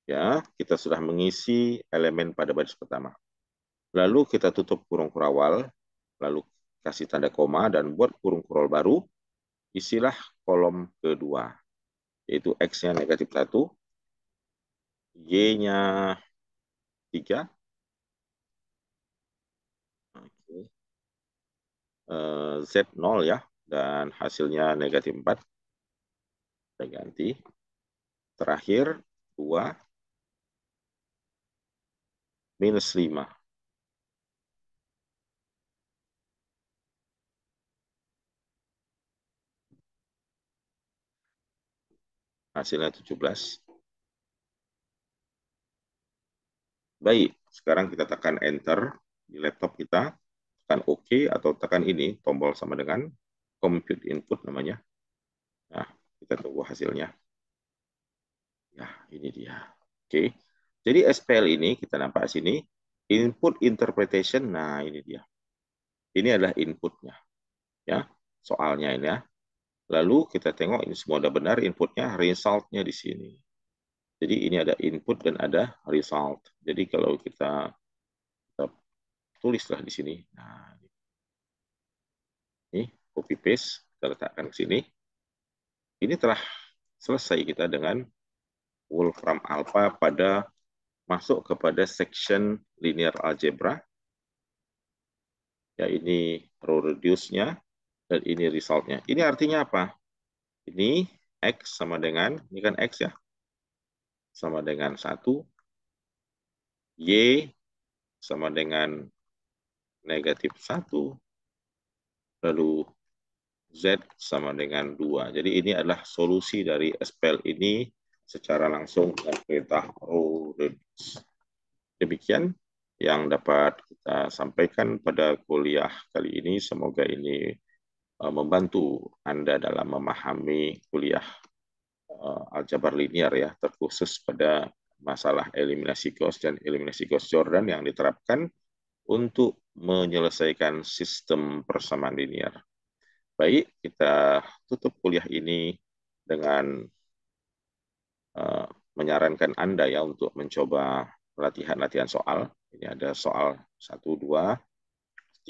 Ya, kita sudah mengisi elemen pada baris pertama. Lalu kita tutup kurung kurawal, lalu kasih tanda koma, dan buat kurung kurawal baru, isilah kolom kedua, yaitu X-nya negatif 1, Y-nya 3, Z 0 ya, dan hasilnya negatif 4. Kita ganti. Terakhir, 2 minus 5. Hasilnya 17. Baik, sekarang kita tekan enter di laptop kita, tekan OK atau tekan ini, tombol sama dengan compute input namanya. Nah, kita tunggu hasilnya. Ya, ini dia. Oke. Jadi SPL ini kita nampak sini, input interpretation. Nah, ini dia. Ini adalah inputnya. Ya, soalnya ini ya. Lalu kita tengok ini semua sudah benar inputnya, resultnya di sini. Jadi ini ada input dan ada result. Jadi kalau kita tulislah di sini. Nah, ini copy paste, kita letakkan ke sini. Ini telah selesai kita dengan Wolfram Alpha pada masuk kepada section linear algebra. Ya, ini row reduce-nya dan ini result-nya. Ini artinya apa? Ini X sama dengan, ini kan X ya, sama dengan 1, Y sama dengan negatif 1, lalu Z sama dengan 2. Jadi ini adalah solusi dari SPL ini secara langsung dengan perintah row reduce. Demikian yang dapat kita sampaikan pada kuliah kali ini. Semoga ini membantu Anda dalam memahami kuliah aljabar linear ya, terkhusus pada masalah eliminasi Gauss dan eliminasi Gauss-Jordan yang diterapkan untuk menyelesaikan sistem persamaan linear. Baik, kita tutup kuliah ini dengan uh, menyarankan Anda ya untuk mencoba latihan-latihan soal. Ini ada soal 1, 2,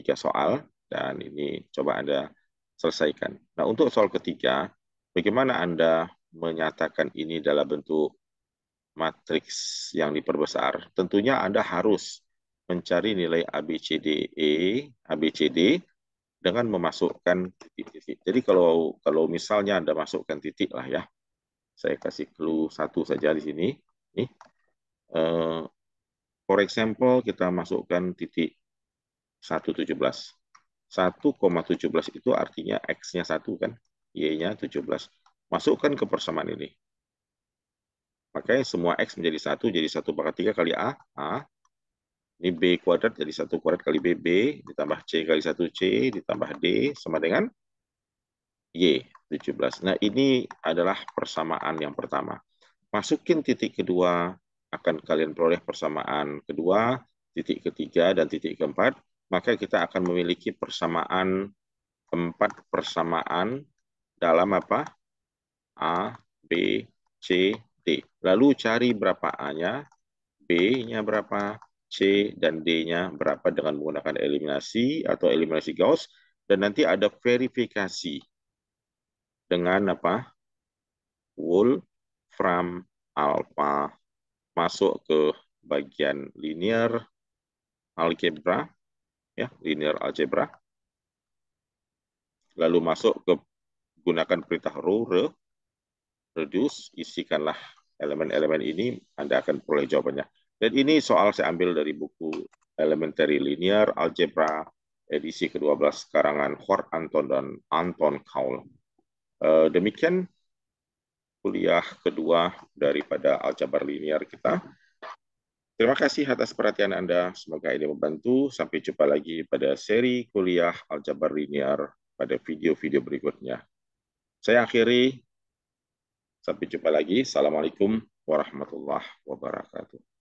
3 soal, dan ini coba Anda selesaikan. Nah, untuk soal ketiga, bagaimana Anda menyatakan ini dalam bentuk matriks yang diperbesar? Tentunya Anda harus mencari nilai ABCDE, ABCD dengan memasukkan titik-titik. Jadi kalau misalnya Anda masukkan titik lah ya, saya kasih clue satu saja di sini. Nih, for example kita masukkan titik 1,17. 1,17 itu artinya X-nya 1 kan, Y-nya 17. Masukkan ke persamaan ini. Makanya semua X menjadi 1, jadi 1/3 kali A. Ini B kuadrat jadi 1 kuadrat kali B, ditambah C kali 1C, ditambah D, sama dengan Y, 17. Nah, ini adalah persamaan yang pertama. Masukin titik kedua, akan kalian peroleh persamaan kedua, titik ketiga, dan titik keempat. Maka kita akan memiliki persamaan, 4 persamaan dalam apa? A, B, C, D. Lalu cari berapa A-nya, B-nya berapa, C dan D-nya berapa dengan menggunakan eliminasi atau eliminasi Gauss. Dan nanti ada verifikasi dengan apa? Wolfram alpha, masuk ke bagian linear algebra, ya, linear algebra, lalu masuk ke gunakan perintah row reduce, isikanlah elemen-elemen ini, Anda akan peroleh jawabannya. Dan ini soal saya ambil dari buku Elementary Linear Algebra edisi ke-12 karangan Hort Anton dan Anton Kaul. Demikian kuliah kedua daripada aljabar linear kita. Terima kasih atas perhatian Anda. Semoga ini membantu. Sampai jumpa lagi pada seri kuliah aljabar linear pada video-video berikutnya. Saya akhiri. Sampai jumpa lagi. Assalamualaikum warahmatullahi wabarakatuh.